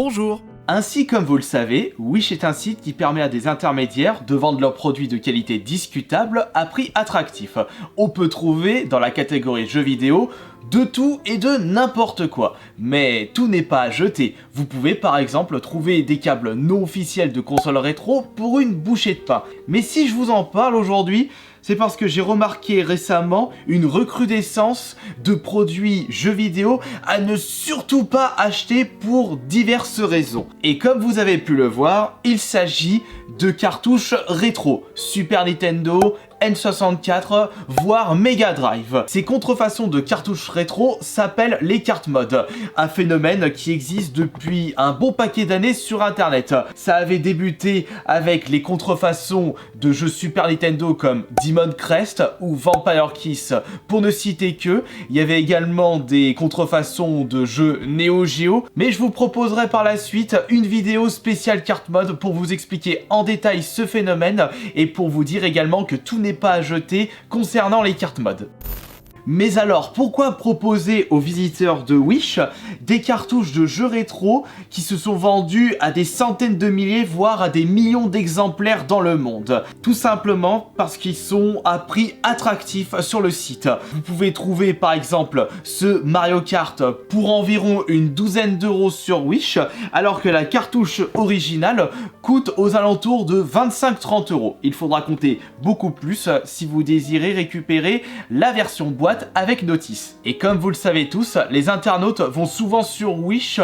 Bonjour. Ainsi, comme vous le savez, Wish est un site qui permet à des intermédiaires de vendre leurs produits de qualité discutable à prix attractif. On peut trouver, dans la catégorie jeux vidéo, de tout et de n'importe quoi. Mais tout n'est pas à jeter. Vous pouvez par exemple trouver des câbles non officiels de consoles rétro pour une bouchée de pain. Mais si je vous en parle aujourd'hui, c'est parce que j'ai remarqué récemment une recrudescence de produits jeux vidéo à ne surtout pas acheter pour diverses raisons. Et comme vous avez pu le voir, il s'agit de cartouches rétro, Super Nintendo, N64, voire Mega Drive. Ces contrefaçons de cartouches rétro s'appellent les cart mods, un phénomène qui existe depuis un bon paquet d'années sur internet. Ça avait débuté avec les contrefaçons de jeux Super Nintendo comme Demon Crest ou Vampire Kiss, pour ne citer que. Il y avait également des contrefaçons de jeux Neo Geo, mais je vous proposerai par la suite une vidéo spéciale cart mod pour vous expliquer en détail ce phénomène et pour vous dire également que tout n'est pas à jeter concernant les cart mods. Mais alors, pourquoi proposer aux visiteurs de Wish des cartouches de jeux rétro qui se sont vendus à des centaines de milliers, voire à des millions d'exemplaires dans le monde? Tout simplement parce qu'ils sont à prix attractif sur le site. Vous pouvez trouver par exemple ce Mario Kart pour environ une douzaine d'euros sur Wish, alors que la cartouche originale coûte aux alentours de 25-30 euros. Il faudra compter beaucoup plus si vous désirez récupérer la version boîte avec notice. Et comme vous le savez tous, les internautes vont souvent sur Wish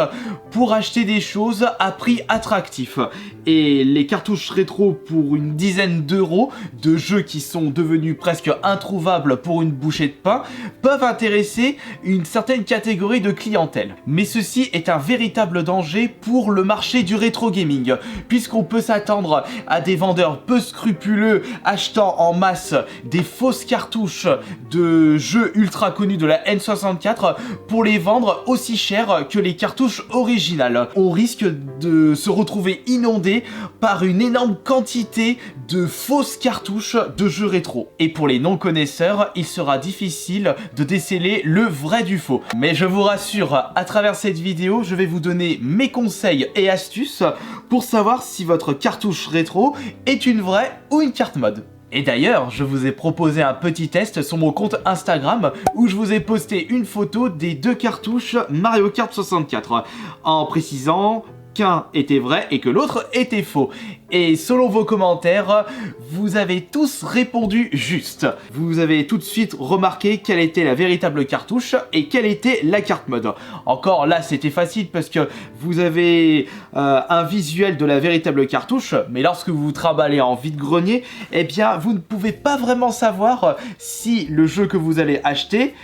pour acheter des choses à prix attractif. Et les cartouches rétro pour une dizaine d'euros de jeux qui sont devenus presque introuvables pour une bouchée de pain peuvent intéresser une certaine catégorie de clientèle. Mais ceci est un véritable danger pour le marché du rétro gaming, puisqu'on peut s'attendre à des vendeurs peu scrupuleux achetant en masse des fausses cartouches de jeux ultra connus de la N64 pour les vendre aussi cher que les cartouches originales. On risque de se retrouver inondé par une énorme quantité de fausses cartouches de jeux rétro. Et pour les non-connaisseurs, il sera difficile de déceler le vrai du faux. Mais je vous rassure, à travers cette vidéo, je vais vous donner mes conseils et astuces pour savoir si votre cartouche rétro est une vraie ou une cart mod. Et d'ailleurs, je vous ai proposé un petit test sur mon compte Instagram où je vous ai posté une photo des deux cartouches Mario Kart 64 en précisant qu'un était vrai et que l'autre était faux. Et selon vos commentaires, vous avez tous répondu juste. Vous avez tout de suite remarqué quelle était la véritable cartouche et quelle était la cart mod. Encore là, c'était facile parce que vous avez un visuel de la véritable cartouche, mais lorsque vous vous trimballez en vide-grenier, eh bien, vous ne pouvez pas vraiment savoir si le jeu que vous allez acheter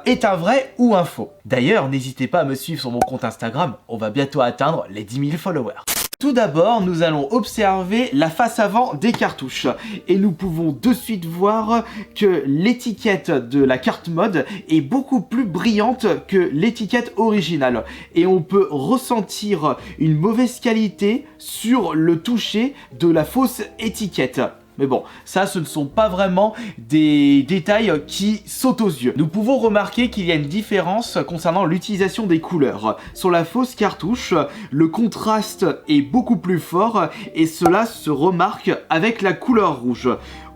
est un vrai ou un faux. D'ailleurs, n'hésitez pas à me suivre sur mon compte Instagram, on va bientôt atteindre les 10 000 followers. Tout d'abord, nous allons observer la face avant des cartouches et nous pouvons de suite voir que l'étiquette de la cart mod est beaucoup plus brillante que l'étiquette originale et on peut ressentir une mauvaise qualité sur le toucher de la fausse étiquette. Mais bon, ça ce ne sont pas vraiment des détails qui sautent aux yeux. Nous pouvons remarquer qu'il y a une différence concernant l'utilisation des couleurs. Sur la fausse cartouche, le contraste est beaucoup plus fort et cela se remarque avec la couleur rouge.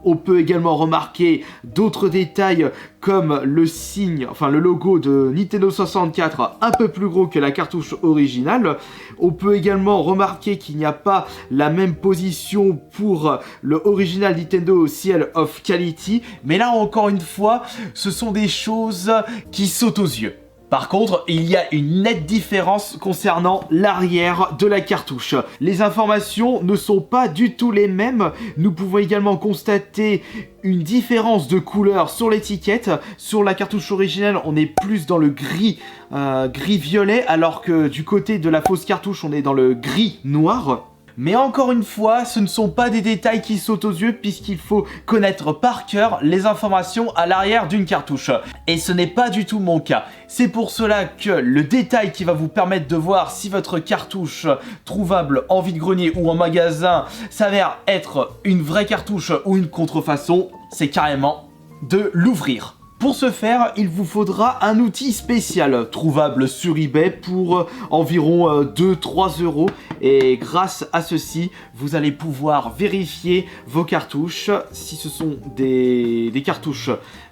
On peut également remarquer d'autres détails comme le signe, enfin le logo de Nintendo 64 un peu plus gros que la cartouche originale. On peut également remarquer qu'il n'y a pas la même position pour le original Nintendo Seal of Quality. Mais là encore une fois, ce sont des choses qui sautent aux yeux. Par contre, il y a une nette différence concernant l'arrière de la cartouche. Les informations ne sont pas du tout les mêmes. Nous pouvons également constater une différence de couleur sur l'étiquette. Sur la cartouche originale, on est plus dans le gris, gris-violet, alors que du côté de la fausse cartouche, on est dans le gris-noir. Mais encore une fois, ce ne sont pas des détails qui sautent aux yeux puisqu'il faut connaître par cœur les informations à l'arrière d'une cartouche. Et ce n'est pas du tout mon cas. C'est pour cela que le détail qui va vous permettre de voir si votre cartouche trouvable en vide-grenier ou en magasin s'avère être une vraie cartouche ou une contrefaçon, c'est carrément de l'ouvrir. Pour ce faire, il vous faudra un outil spécial, trouvable sur eBay pour environ 2-3 euros. Et grâce à ceci, vous allez pouvoir vérifier vos cartouches, si ce sont des cartouches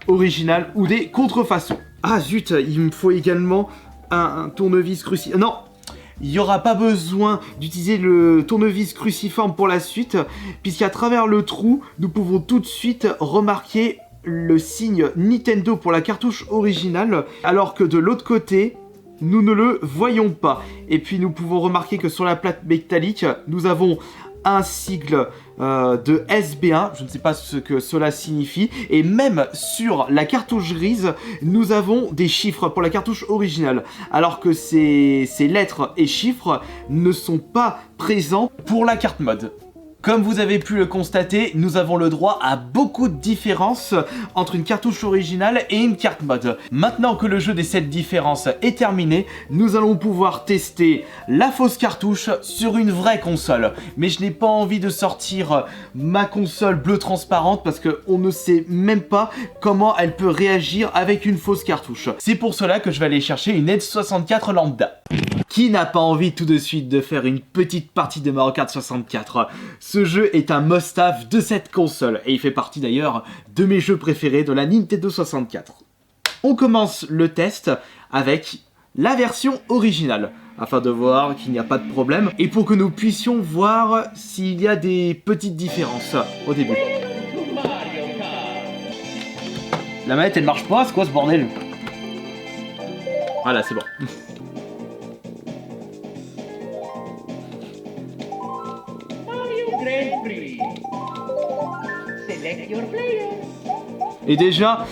originales ou des contrefaçons. Ah zut, il me faut également un tournevis cruciforme. Non, il n'y aura pas besoin d'utiliser le tournevis cruciforme pour la suite, puisqu'à travers le trou, nous pouvons tout de suite remarquer le signe Nintendo pour la cartouche originale, alors que de l'autre côté, nous ne le voyons pas. Et puis nous pouvons remarquer que sur la plaque métallique, nous avons un sigle de SB1, je ne sais pas ce que cela signifie, et même sur la cartouche grise, nous avons des chiffres pour la cartouche originale, alors que ces lettres et chiffres ne sont pas présents pour la carte mode. Comme vous avez pu le constater, nous avons le droit à beaucoup de différences entre une cartouche originale et une carte mode. Maintenant que le jeu des 7 différences est terminé, nous allons pouvoir tester la fausse cartouche sur une vraie console. Mais je n'ai pas envie de sortir ma console bleue transparente parce qu'on ne sait même pas comment elle peut réagir avec une fausse cartouche. C'est pour cela que je vais aller chercher une N64 lambda. Qui n'a pas envie tout de suite de faire une petite partie de Mario Kart 64? Ce jeu est un must-have de cette console, et il fait partie d'ailleurs de mes jeux préférés de la Nintendo 64. On commence le test avec la version originale, afin de voir qu'il n'y a pas de problème, et pour que nous puissions voir s'il y a des petites différences au début. La manette elle marche pas, c'est quoi ce bordel? Voilà, c'est bon. Et déjà,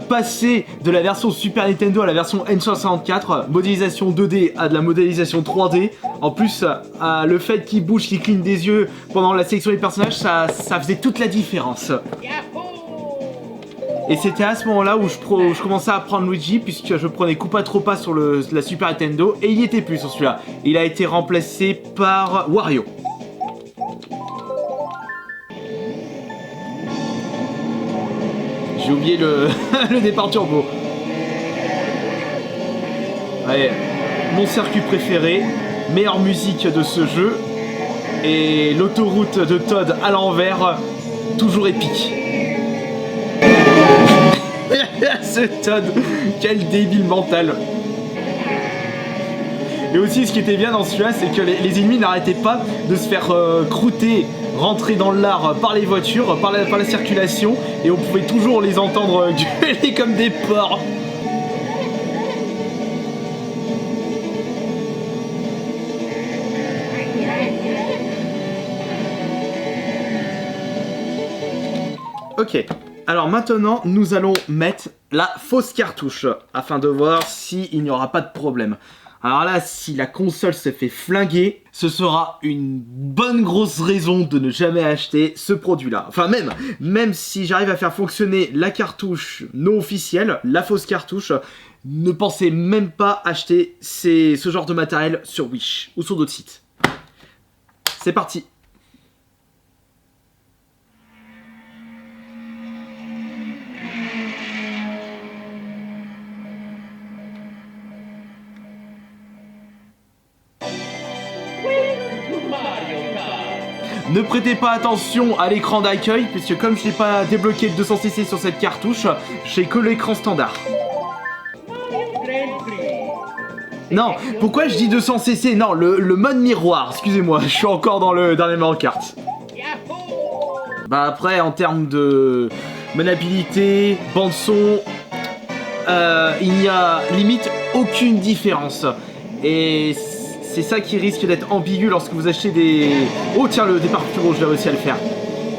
passer de la version Super Nintendo à la version N64, modélisation 2D à de la modélisation 3D, en plus le fait qu'il bouge, qu'il cligne des yeux pendant la sélection des personnages, ça faisait toute la différence. Et c'était à ce moment-là où je commençais à prendre Luigi, puisque je prenais Koopa Troopa sur la Super Nintendo, et il n'y était plus sur celui-là. Il a été remplacé par Wario. J'ai oublié le départ turbo. Allez, mon circuit préféré, meilleure musique de ce jeu, et l'autoroute de Todd à l'envers, toujours épique. Ce Todd, quel débile mental. Et aussi ce qui était bien dans celui-là, c'est que les ennemis n'arrêtaient pas de se faire croûter, rentrer dans l'art par les voitures, par la circulation, et on pouvait toujours les entendre gueuler comme des porcs. Ok, alors maintenant nous allons mettre la fausse cartouche afin de voir s'il n'y aura pas de problème. Alors là, si la console se fait flinguer, ce sera une bonne grosse raison de ne jamais acheter ce produit-là. Enfin même si j'arrive à faire fonctionner la cartouche non officielle, la fausse cartouche, ne pensez même pas acheter ce genre de matériel sur Wish ou sur d'autres sites. C'est parti. Ne prêtez pas attention à l'écran d'accueil, puisque comme je n'ai pas débloqué le 200cc sur cette cartouche, j'ai que l'écran standard. Non, pourquoi je dis 200cc? Non, le mode miroir, excusez-moi, je suis encore dans le dernier Mario Kart. Bah après, en termes de maniabilité, bande-son, il n'y a limite aucune différence. Et c'est ça qui risque d'être ambigu lorsque vous achetez des... Oh tiens, le départ turbo, je l'ai réussi à le faire.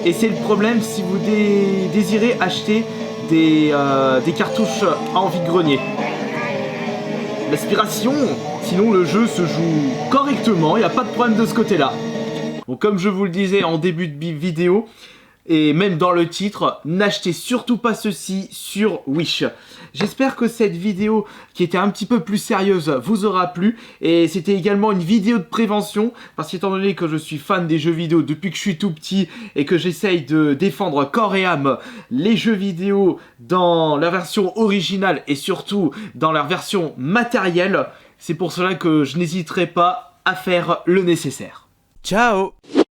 Et c'est le problème si vous désirez acheter des cartouches en vide-grenier. L'aspiration, sinon le jeu se joue correctement, il n'y a pas de problème de ce côté-là. Bon, comme je vous le disais en début de vidéo, et même dans le titre, n'achetez surtout pas ceci sur Wish. J'espère que cette vidéo, qui était un petit peu plus sérieuse, vous aura plu, et c'était également une vidéo de prévention, parce qu'étant donné que je suis fan des jeux vidéo depuis que je suis tout petit, et que j'essaye de défendre corps et âme les jeux vidéo dans la version originale, et surtout dans leur version matérielle, c'est pour cela que je n'hésiterai pas à faire le nécessaire. Ciao!